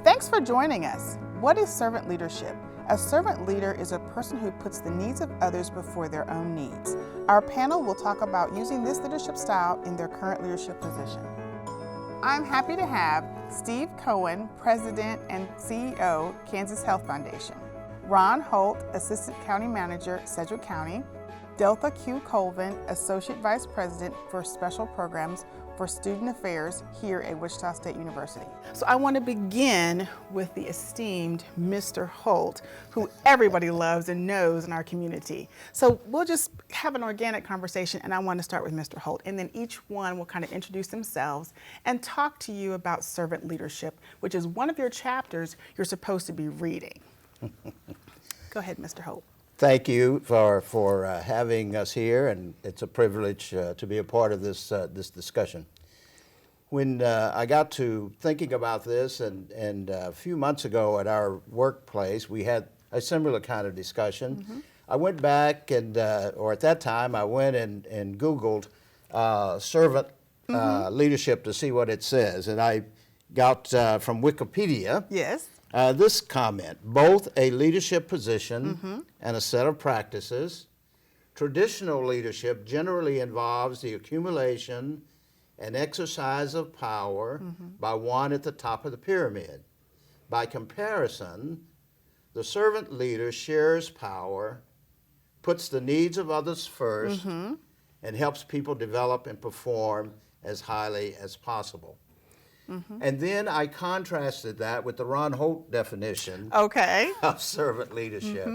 Thanks for joining us. What is servant leadership? A servant leader is a person who puts the needs of others before their own needs. Our panel will talk about using this leadership style in their current leadership position. I'm happy to have Steve Cohen, President and CEO, Kansas Health Foundation; Ron Holt, Assistant County Manager, Sedgwick County; Delta Q. Colvin, Associate Vice President for Special Programs for Student Affairs here at Wichita State University. So I want to begin with the esteemed Mr. Holt, who everybody loves and knows in our community. So we'll just have an organic conversation, and I want to start with Mr. Holt, and then each one will kind of introduce themselves and talk to you about servant leadership, which is one of your chapters you're supposed to be reading. Go ahead, Mr. Holt. Thank you for having us here, and it's a privilege to be a part of this discussion. When I got to thinking about this, and a few months ago at our workplace, we had a similar kind of discussion. Mm-hmm. I went back or at that time, I went and Googled servant leadership to see what it says, and I got from Wikipedia. Yes. This comment: both a leadership position and a set of practices. Traditional leadership generally involves the accumulation and exercise of power by one at the top of the pyramid. By comparison, the servant leader shares power, puts the needs of others first, and helps people develop and perform as highly as possible. And then I contrasted that with the Ron Holt definition of servant leadership.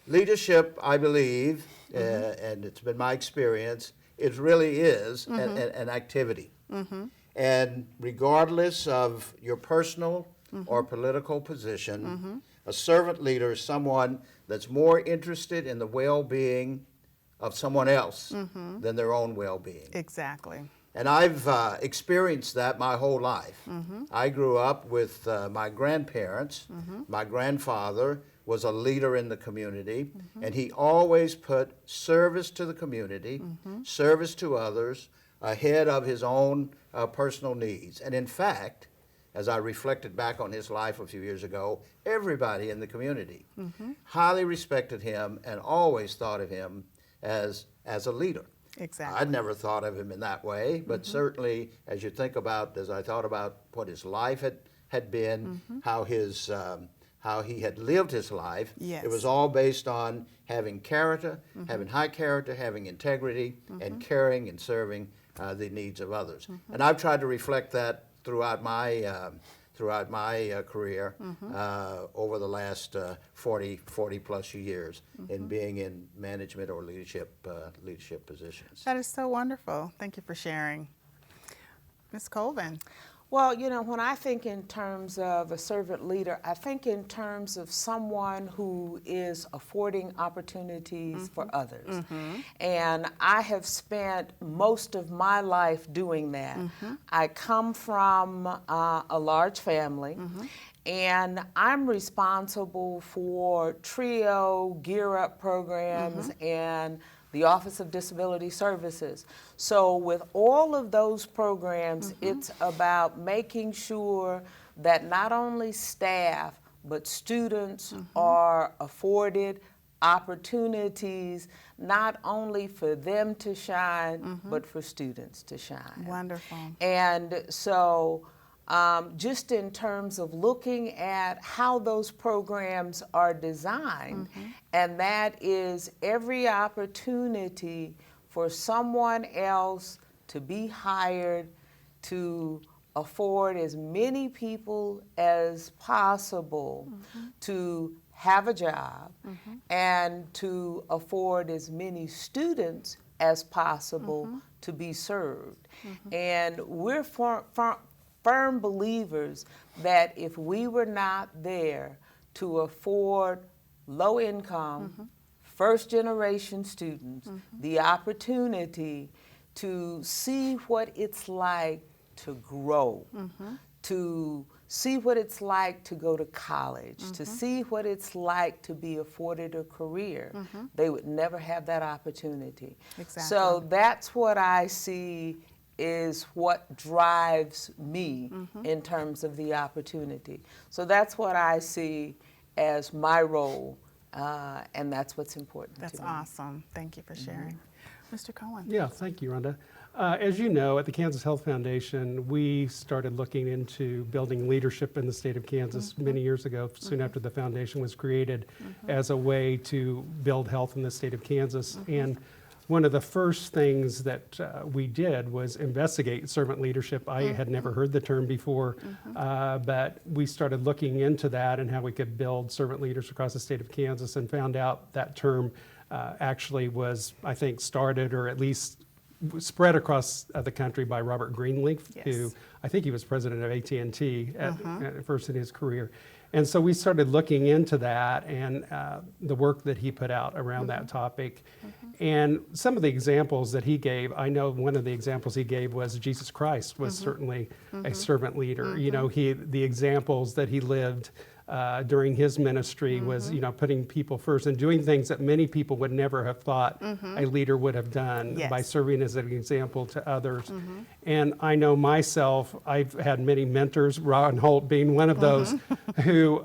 Leadership, I believe, and it's been my experience, it really is an activity. And regardless of your personal or political position, a servant leader is someone that's more interested in the well-being of someone else than their own well-being. Exactly. And I've experienced that my whole life. I grew up with my grandparents. My grandfather was a leader in the community, and he always put service to the community, service to others, ahead of his own personal needs. And in fact, as I reflected back on his life a few years ago, everybody in the community highly respected him and always thought of him as a leader. Exactly. I'd never thought of him in that way, but certainly as I thought about what his life had been, how he had lived his life, yes, it was all based on having character, having high character, having integrity, and caring and serving the needs of others. And I've tried to reflect that throughout my career over the last 40 plus years in being in management or leadership positions. That is so wonderful. Thank you for sharing. Ms. Colvin. Well, you know, when I think in terms of a servant leader, I think in terms of someone who is affording opportunities for others. And I have spent most of my life doing that. I come from a large family, and I'm responsible for TRIO, Gear Up programs, and the Office of Disability Services. So with all of those programs, it's about making sure that not only staff, but students are afforded opportunities, not only for them to shine, but for students to shine. Wonderful. And so just in terms of looking at how those programs are designed, and that is every opportunity for someone else to be hired to afford as many people as possible to have a job and to afford as many students as possible to be served. And we're firm believers that if we were not there to afford low income, first generation students the opportunity to see what it's like to grow, to see what it's like to go to college, to see what it's like to be afforded a career, they would never have that opportunity. Exactly. So that's what I see is what drives me in terms of the opportunity. So that's what I see as my role, and that's what's important That's to me. awesome. Thank you for sharing. Mr. Cohen. Yeah, thank you, Rhonda. As you know, at the Kansas Health Foundation, we started looking into building leadership in the state of Kansas many years ago, soon after the foundation was created, as a way to build health in the state of Kansas. And one of the first things that we did was investigate servant leadership. I had never heard the term before, but we started looking into that and how we could build servant leaders across the state of Kansas, and found out that term actually was, I think, started or at least spread across the country by Robert Greenleaf, Yes. who I think he was president of AT&T at first in his career. And so we started looking into that and the work that he put out around that topic. And some of the examples that he gave, I know one of the examples he gave was Jesus Christ was certainly a servant leader. You know, the examples that he lived during his ministry was, you know, putting people first and doing things that many people would never have thought a leader would have done by Yes. serving as an example to others. And I know myself, I've had many mentors, Ron Holt being one of those, who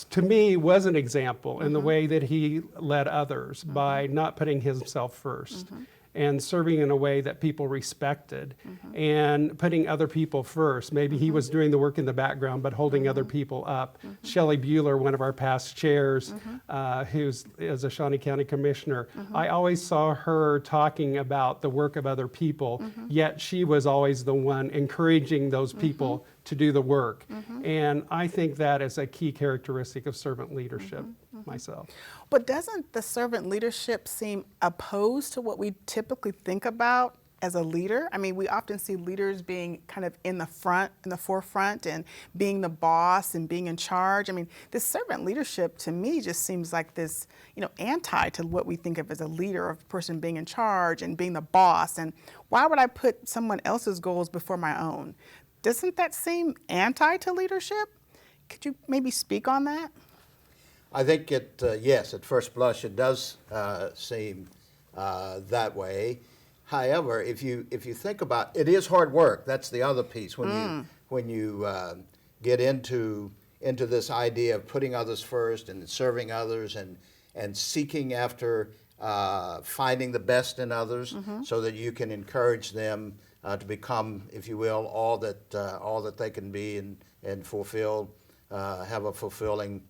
to me was an example in the way that he led others by not putting himself first. And serving in a way that people respected, and putting other people first. Maybe he was doing the work in the background, but holding other people up. Shelley Bueller, one of our past chairs, who's is a Shawnee County Commissioner, I always saw her talking about the work of other people, yet she was always the one encouraging those people to do the work. And I think that is a key characteristic of servant leadership myself. But doesn't the servant leadership seem opposed to what we typically think about as a leader? I mean, we often see leaders being kind of in the forefront, and being the boss and being in charge. I mean, this servant leadership to me just seems like this, you know, anti to what we think of as a leader, of a person being in charge and being the boss. And why would I put someone else's goals before my own? Doesn't that seem anti to leadership? Could you maybe speak on that? I think yes, at first blush, it does seem that way. However, if you think about it, is hard work. That's the other piece when you get into this idea of putting others first and serving others and seeking after finding the best in others, so that you can encourage them to become, if you will, all that they can be and fulfill, have a fulfilling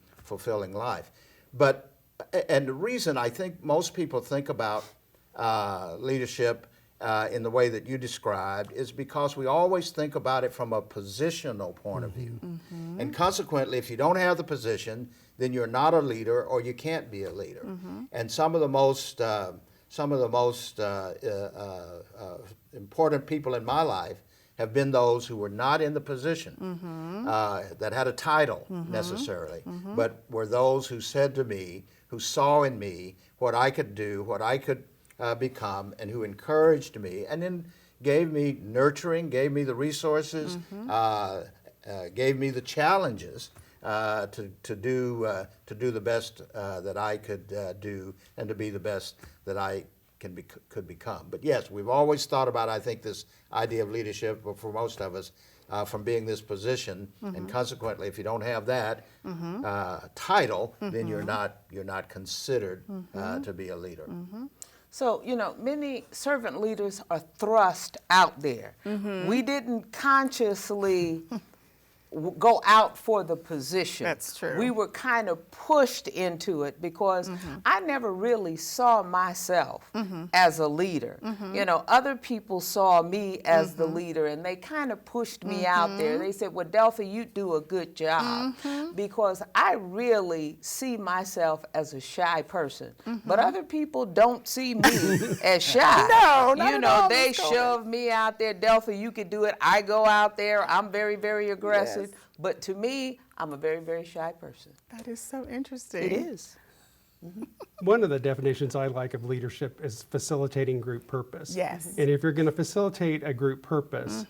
life. But and the reason I think most people think about leadership in the way that you described is because we always think about it from a positional point of view. And consequently, if you don't have the position, then you're not a leader, or you can't be a leader. And some of the most important people in my life have been those who were not in the position, that had a title necessarily, but were those who said to me, who saw in me what I could do, what I could become, and who encouraged me, and then gave me nurturing, gave me the resources, gave me the challenges to do the best that I could do, and to be the best that I could become. But yes, we've always thought about, I think, this idea of leadership, for most of us, from being this position, and consequently, if you don't have that title, then you're not considered to be a leader. So, you know, many servant leaders are thrust out there. We didn't consciously go out for the position. That's true. We were kind of pushed into it because I never really saw myself as a leader. You know, other people saw me as the leader, and they kind of pushed me out there. They said, well, Delphi, you do a good job, because I really see myself as a shy person. But other people don't see me as shy. No, not you at know, all, they Ms. Coleman. shove me out there. Delphi, you could do it. I go out there. I'm very, very aggressive. But to me, I'm a very, very shy person. That is so interesting. It is. One of the definitions I like of leadership is facilitating group purpose. Yes. And if you're going to facilitate a group purpose,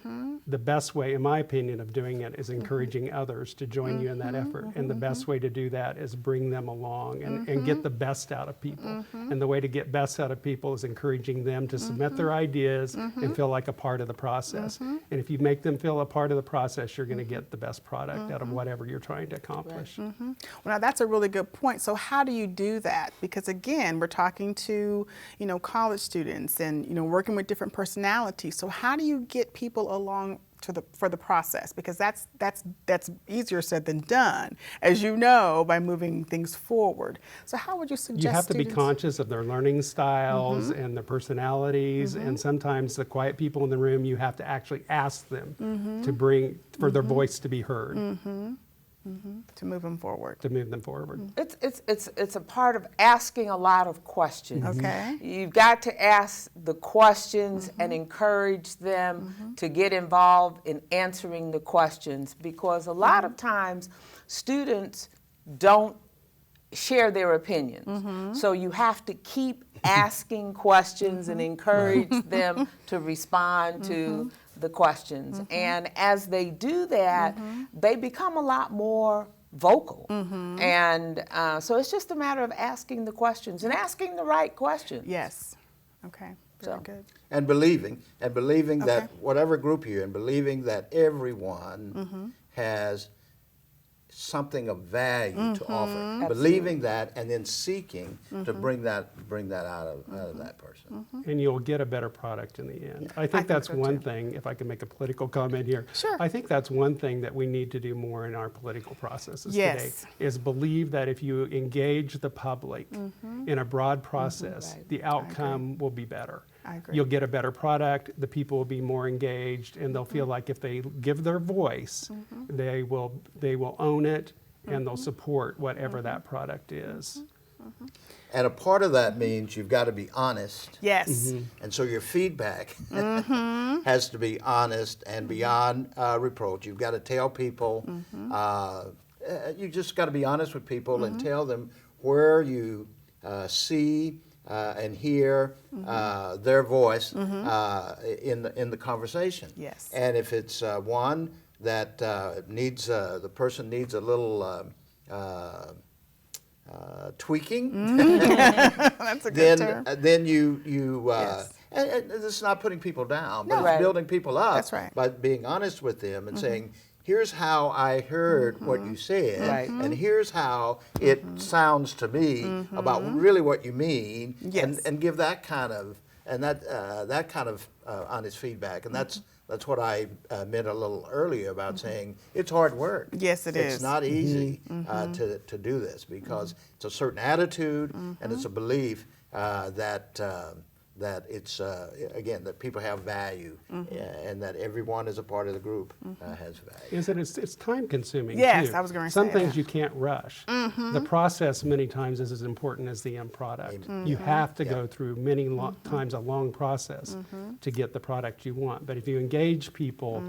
the best way, in my opinion, of doing it is encouraging others to join you in that effort. And the best way to do that is bring them along and get the best out of people. And the way to get best out of people is encouraging them to submit their ideas and feel like a part of the process. And if you make them feel a part of the process, you're going to get the best product out of whatever you're trying to accomplish. Well, now that's a really good point. So how do you do that? Because again, we're talking to, college students and, working with different personalities. So how do you get people along for the process? Because that's easier said than done, as you know, by moving things forward. So how would you suggest You have to be students- conscious of their learning styles and their personalities, and sometimes the quiet people in the room, you have to actually ask them to bring, for their voice to be heard, to move them forward? to move them forward. It's a part of asking a lot of questions. Okay. You've got to ask the questions and encourage them to get involved in answering the questions, because a lot of times students don't share their opinions. So you have to keep asking questions and encourage them to respond to the questions. And as they do that, they become a lot more vocal. And so it's just a matter of asking the questions and asking the right questions. Yes. Okay. Very So- good. And believing Okay. that whatever group you're in, believing that everyone has something of value to offer. Believing that, and then seeking to bring that out of that person. And you'll get a better product in the end. I think think that's so, one too. thing, if I can make a political comment here. Sure. I think that's one thing that we need to do more in our political processes Yes. today, is believe that if you engage the public in a broad process, Right. the outcome will be better. I agree. You'll get a better product, the people will be more engaged, and they'll feel like if they give their voice, they will own it, and they'll support whatever that product is. And a part of that means you've got to be honest. Yes. And so your feedback has to be honest and beyond reproach. You've got to tell people, you just got to be honest with people and tell them where you see and hear their voice in the conversation. Yes. And if it's one that the person needs a little tweaking, That's a good term. then you Yes. and this is not putting people down, but No. it's Right. building people up That's right. by being honest with them and saying, here's how I heard what you said, Right. and here's how it sounds to me about really what you mean, Yes. and give that kind of honest feedback, and that's what I meant a little earlier about saying it's hard work. Yes, it is. It's not easy to do this because it's a certain attitude and it's a belief that it's again that people have value and that everyone as a part of the group has value. It's time consuming Yes, too. I was gonna Some say things that. you can't rush. The process many times is as important as the end product. You have to go through many times a long process to get the product you want. But if you engage people,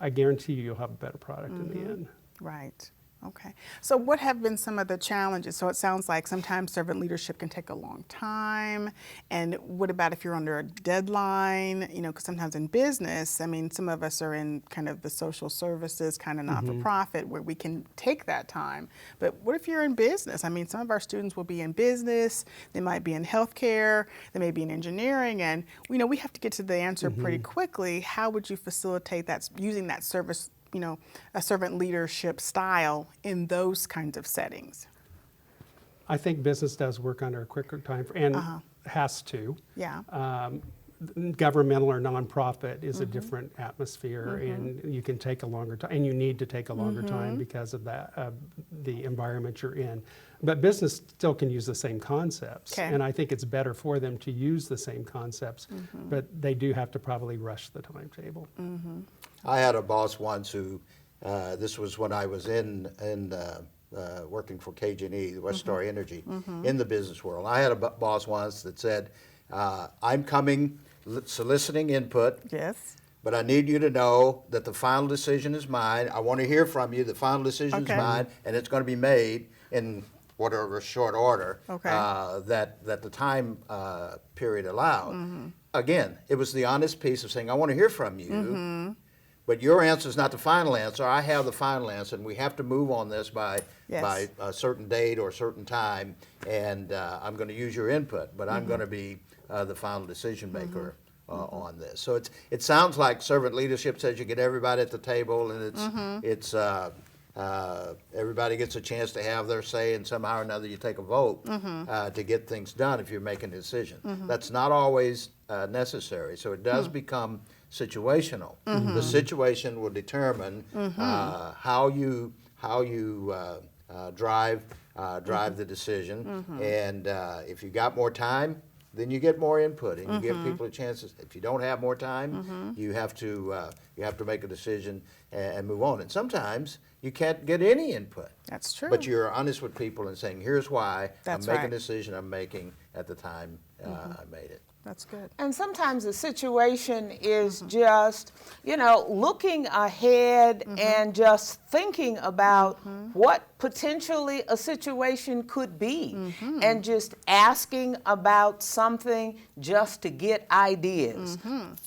I guarantee you'll have a better product in the end. Right. Okay. So what have been some of the challenges? So it sounds like sometimes servant leadership can take a long time. And what about if you're under a deadline? Because sometimes in business, I mean, some of us are in kind of the social services, kind of not-for-profit, where we can take that time. But what if you're in business? I mean, some of our students will be in business. They might be in healthcare. They may be in engineering. And, we have to get to the answer pretty quickly. How would you facilitate that, using that service, a servant leadership style in those kinds of settings? I think business does work under a quicker time and has to. Yeah. Governmental or nonprofit is a different atmosphere, and you can take a longer time, and you need to take a longer time because of that, the environment you're in. But business still can use the same concepts, Okay. and I think it's better for them to use the same concepts, but they do have to probably rush the timetable. I had a boss once who, this was when I was in working for KG&E, West Star Energy, in the business world. I had a boss once that said, I'm coming soliciting input, Yes. but I need you to know that the final decision is mine. I want to hear from you. The final decision is Okay. mine, and it's going to be made in whatever short order Okay. that the time period allowed. Again, it was the honest piece of saying, I want to hear from you, but your answer is not the final answer. I have the final answer, and we have to move on this by a certain date or a certain time, and I'm going to use your input, but I'm going to be the final decision maker on this. So it sounds like servant leadership says you get everybody at the table, and it's everybody gets a chance to have their say, and somehow or another you take a vote to get things done if you're making a decision. That's not always necessary, so it does become situational. The situation will determine how you drive the decision, and if you got more time, then you get more input, and you give people a chance. If you don't have more time, you have to make a decision and move on. And sometimes you can't get any input. That's true. But you're honest with people and saying, "Here's why That's I'm making right. a decision I'm making at the time I made it." That's good. And sometimes the situation is just, looking ahead and just thinking about what potentially a situation could be, and just asking about something just to get ideas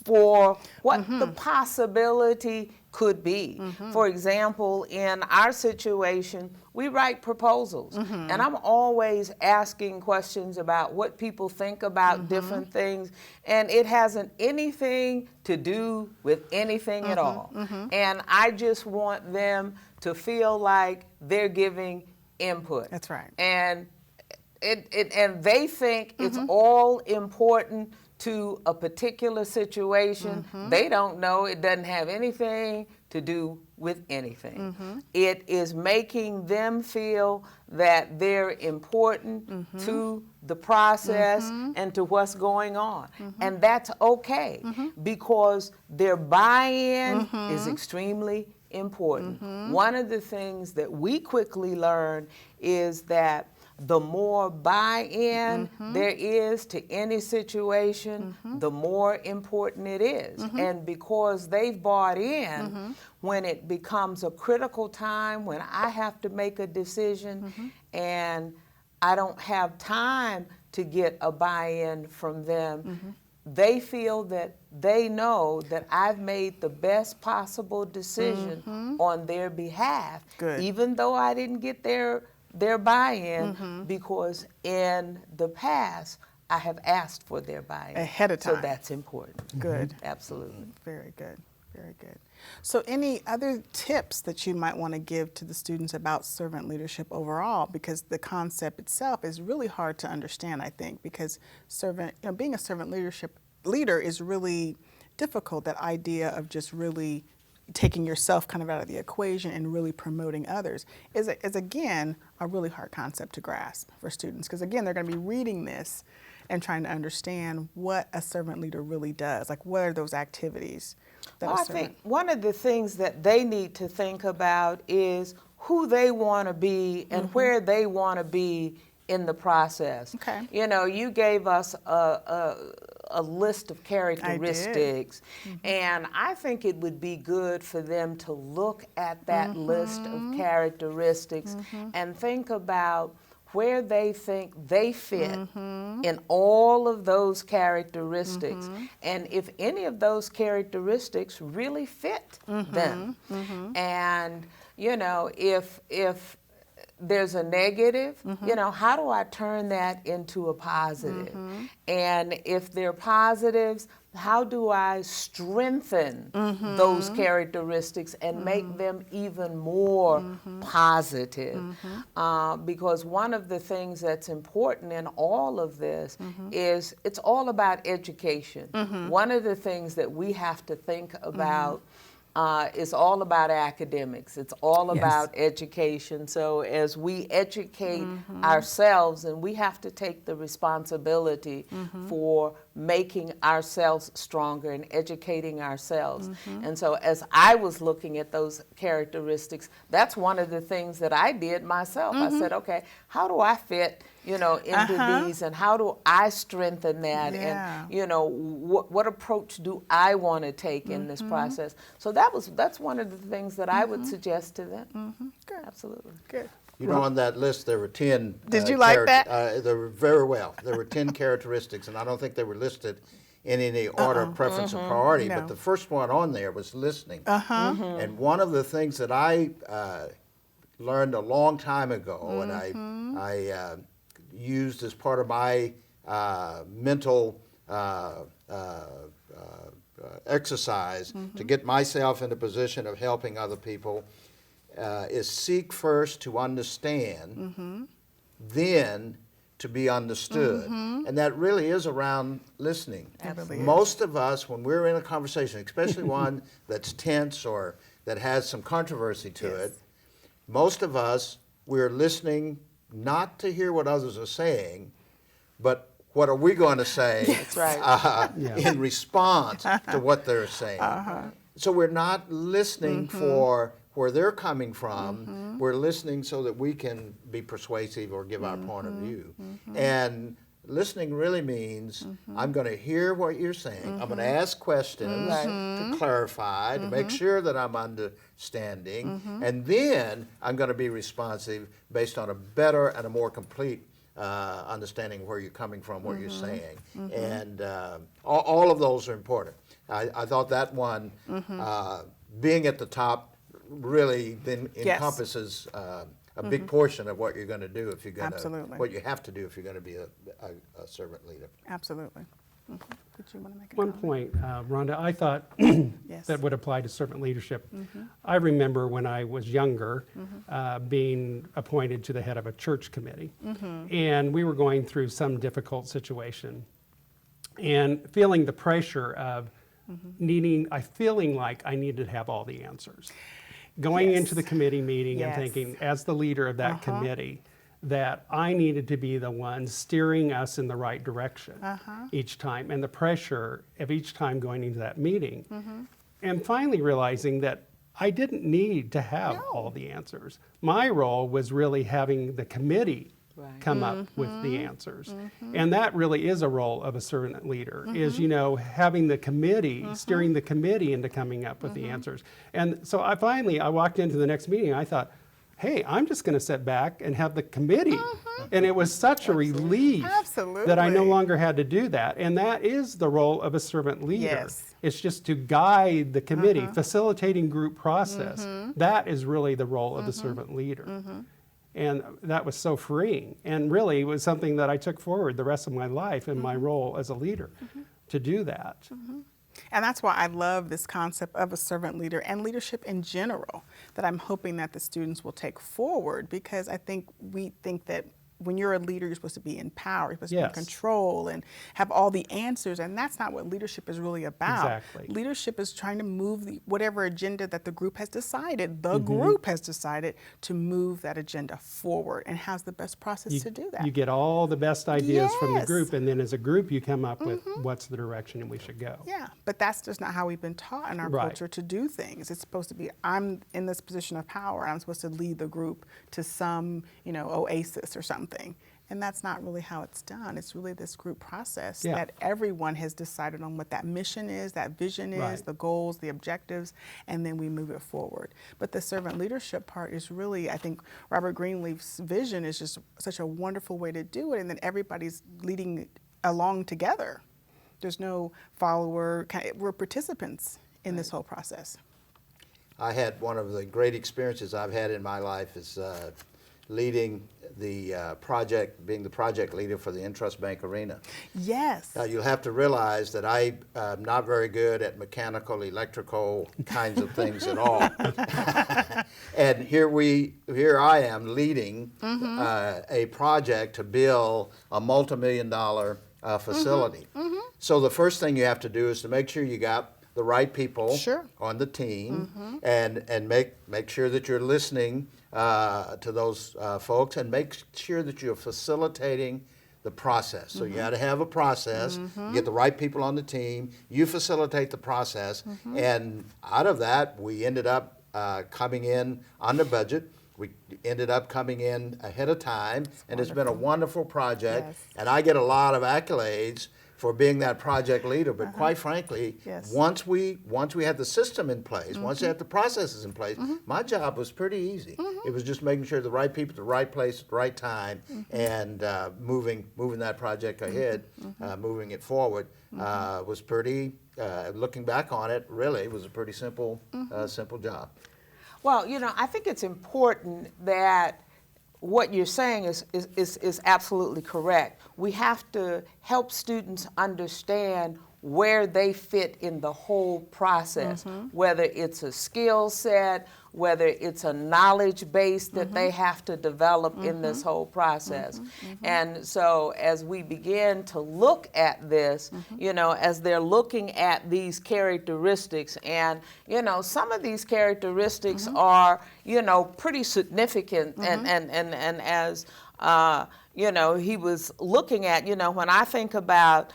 for what the possibility could be. For example, in our situation, we write proposals, and I'm always asking questions about what people think about different things, and it hasn't anything to do with anything at all. And I just want them to feel like they're giving input. That's right. And and they think it's all important to a particular situation. They don't know it doesn't have anything to do with anything. It is making them feel that they're important to the process and to what's going on. And that's okay, because their buy-in is extremely important. One of the things that we quickly learn is that the more buy-in there is to any situation, the more important it is. And because they've bought in, when it becomes a critical time, when I have to make a decision and I don't have time to get a buy-in from them, they feel that they know that I've made the best possible decision on their behalf, Good. even though I didn't get their buy-in, because in the past I have asked for their buy-in Ahead of So time. that's important. Good. Absolutely. Very good. Very good. So any other tips that you might want to give to the students about servant leadership overall? Because the concept itself is really hard to understand, I think, because being a servant leader is really difficult, that idea of just really taking yourself kind of out of the equation and really promoting others is again a really hard concept to grasp for students, because again they're going to be reading this and trying to understand what a servant leader really does. Like, what are those activities that Well, a I servant... think one of the things that they need to think about is who they want to be and where they want to be in the process. Okay. You gave us a list of characteristics, and I think it would be good for them to look at that list of characteristics and think about where they think they fit in all of those characteristics, and if any of those characteristics really fit them. And if there's a negative, how do I turn that into a positive? And if they're positives, how do I strengthen those characteristics and make them even more positive? Because one of the things that's important in all of this is it's all about education. One of the things that we have to think about is all about academics. It's all about education. So as we educate ourselves, and we have to take the responsibility for making ourselves stronger and educating ourselves. And so as I was looking at those characteristics, that's one of the things that I did myself. I said, okay, how do I fit, into these, and how do I strengthen that? Yeah. And, what approach do I want to take in this process? So that's one of the things that I would suggest to them. Good. Absolutely. Good. On that list, there were 10. Did you like that? There were very well. There were 10 characteristics, and I don't think they were listed in any order of preference or priority, No. but the first one on there was listening. And one of the things that I learned a long time ago, and I used as part of my mental exercise to get myself in a position of helping other people, is seek first to understand, then to be understood. And that really is around listening. Absolutely. Most of us, when we're in a conversation, especially one that's tense or that has some controversy to it, most of us, we're listening not to hear what others are saying, but what are we going to say That's right. in response to what they're saying. So we're not listening for where they're coming from. We're listening so that we can be persuasive or give our point of view. And listening really means I'm going to hear what you're saying. I'm going to ask questions to clarify, to make sure that I'm understanding. And then I'm going to be responsive based on a better and a more complete understanding of where you're coming from, what you're saying. And all of those are important. I thought that one, being at the top, really then encompasses a big portion of what you're going to do if you're going to, what you have to do if you're going to be a servant leader. Absolutely. Did you want to make a One comment? point, Rhonda, I thought Yes. that would apply to servant leadership. I remember when I was younger being appointed to the head of a church committee, and we were going through some difficult situation and feeling the pressure of feeling like I needed to have all the answers. Going into the committee meeting and thinking, as the leader of that committee, that I needed to be the one steering us in the right direction each time, and the pressure of each time going into that meeting. And finally realizing that I didn't need to have all the answers. My role was really having the committee come up with the answers. And that really is a role of a servant leader, is, having the committee, steering the committee into coming up with the answers. And so I walked into the next meeting, I thought, hey, I'm just going to sit back and have the committee. And it was such a relief that I no longer had to do that. And that is the role of a servant leader. Yes. It's just to guide the committee, facilitating group process. That is really the role of the servant leader. And that was so freeing, and really was something that I took forward the rest of my life in my role as a leader, to do that. And that's why I love this concept of a servant leader and leadership in general, that I'm hoping that the students will take forward, because I think we think that when you're a leader, you're supposed to be in power, you're supposed to be in control and have all the answers, and that's not what leadership is really about. Exactly. Leadership is trying to move whatever agenda that the group has decided, group has decided to move that agenda forward, and how's the best process to do that. You get all the best ideas from the group, and then as a group you come up with what's the direction we should go. Yeah, but that's just not how we've been taught in our culture to do things. It's supposed to be, I'm in this position of power, I'm supposed to lead the group to some, oasis or something. And that's not really how it's done. It's really this group process that everyone has decided on what that mission is, that vision is, the goals, the objectives, and then we move it forward. But the servant leadership part is really, I think Robert Greenleaf's vision is just such a wonderful way to do it, and then everybody's leading along together. There's no follower, we're participants in this whole process. I had one of the great experiences I've had in my life is leading the project, being the project leader for the Intrust Bank Arena. Yes. Now you'll have to realize that I'm not very good at mechanical, electrical kinds of things at all. And here I am leading a project to build a multi-million-dollar facility. So the first thing you have to do is to make sure you got the right people on the team, and make sure that you're listening to those folks, and make sure that you're facilitating the process. So you got to have a process, you get the right people on the team, you facilitate the process, and out of that, we ended up coming in under budget. We ended up coming in ahead of time, and it's been a wonderful project, Yes. and I get a lot of accolades for being that project leader, but quite frankly, Yes. once we had the system in place, once we had the processes in place, my job was pretty easy. It was just making sure the right people at the right place at the right time, and moving that project ahead, moving it forward, was pretty. Looking back on it, really, it was a pretty simple job. Well, I think it's important that what you're saying is absolutely correct. We have to help students understand where they fit in the whole process, whether it's a skill set, whether it's a knowledge base that they have to develop in this whole process. And so as we begin to look at this, as they're looking at these characteristics, and some of these characteristics are, pretty significant, and as he was looking at, when I think about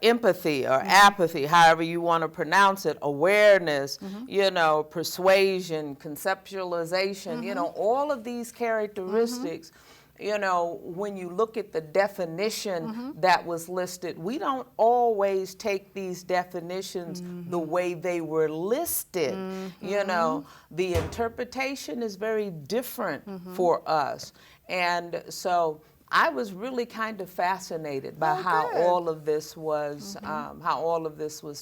empathy or apathy, however you want to pronounce it, awareness, persuasion, conceptualization, all of these characteristics, when you look at the definition that was listed, we don't always take these definitions the way they were listed. The interpretation is very different for us. And so I was really kind of fascinated by how all of this was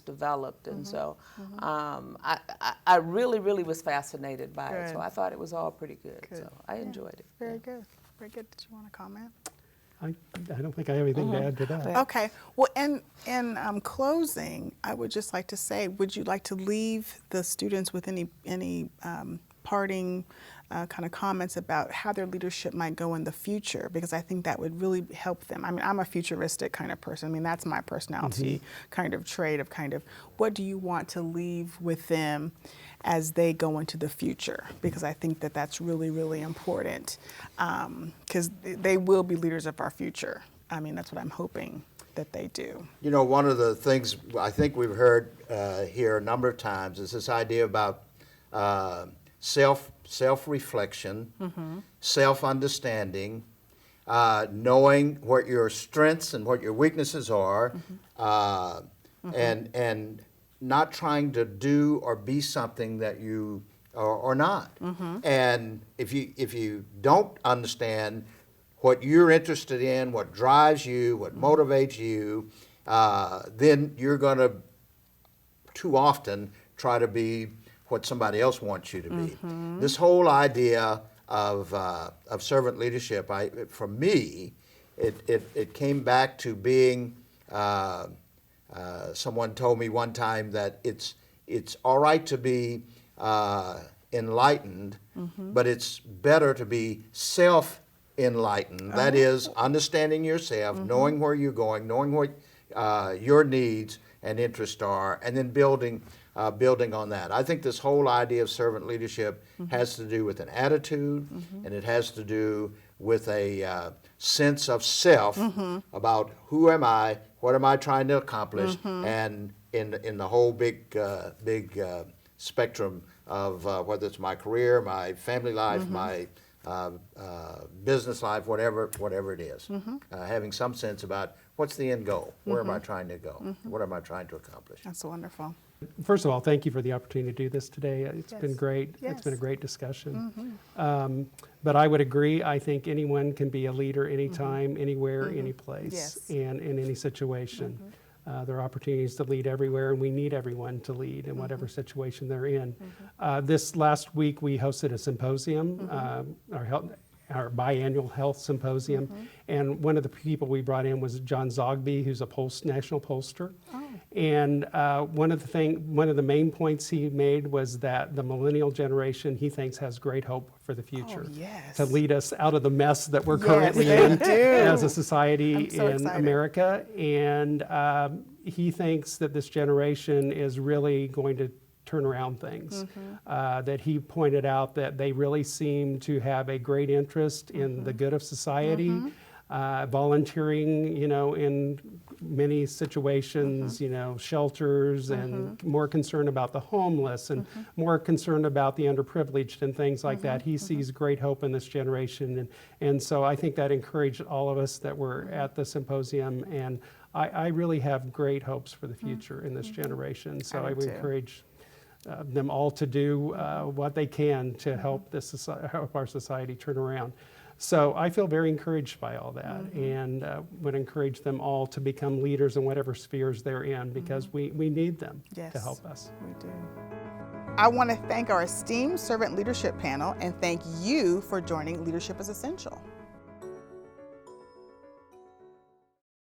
developed, and so I really, really was fascinated by it. So I thought it was all pretty good. So I enjoyed it. Very good. Very good. Did you want to comment? I don't think I have anything to add to that. Okay. Well, in closing, I would just like to say, would you like to leave the students with any parting kind of comments about how their leadership might go in the future? Because I think that would really help them. I mean, I'm a futuristic kind of person. I mean, that's my personality kind of trait of what do you want to leave with them as they go into the future? Because I think that that's really, really important, because they will be leaders of our future. I mean, that's what I'm hoping that they do. One of the things I think we've heard here a number of times is this idea about self-reflection, self-understanding, knowing what your strengths and what your weaknesses are, and not trying to do or be something that you are not. And if you don't understand what you're interested in, what drives you, what motivates you, then you're going to too often try to be what somebody else wants you to be. This whole idea of servant leadership, for me, it came back to being. Someone told me one time that it's all right to be enlightened, but it's better to be self-enlightened. That is, understanding yourself, knowing where you're going, knowing what your needs and interests are, and then building on that. I think this whole idea of servant leadership has to do with an attitude, and it has to do with a sense of self about who am I, what am I trying to accomplish, and in the whole big spectrum of whether it's my career, my family life, my business life, whatever it is, having some sense about what's the end goal, where am I trying to go, what am I trying to accomplish. That's wonderful. First of all, thank you for the opportunity to do this today. It's been great. Yes. It's been a great discussion. But I would agree. I think anyone can be a leader anytime, anywhere, any place, Yes. and in any situation. There are opportunities to lead everywhere, and we need everyone to lead in whatever situation they're in. This last week, we hosted a symposium, our biannual health symposium, and one of the people we brought in was John Zogby, who's a national pollster. And one of the main points he made was that the millennial generation, he thinks, has great hope for the future, yes. to lead us out of the mess that we're Yes, currently they in do. as a society I'm so in excited. America. And he thinks that this generation is really going to turn around things. That he pointed out that they really seem to have a great interest in the good of society. volunteering, in many situations, shelters, and more concerned about the homeless and more concerned about the underprivileged and things like that. He sees great hope in this generation. And so I think that encouraged all of us that were at the symposium. And I really have great hopes for the future in this generation. So I I do would too. encourage them all to do what they can to help help our society turn around. So I feel very encouraged by all that, and would encourage them all to become leaders in whatever spheres they're in, because we need them to Yes. help us. We do. I want to thank our esteemed servant leadership panel and thank you for joining Leadership is Essential.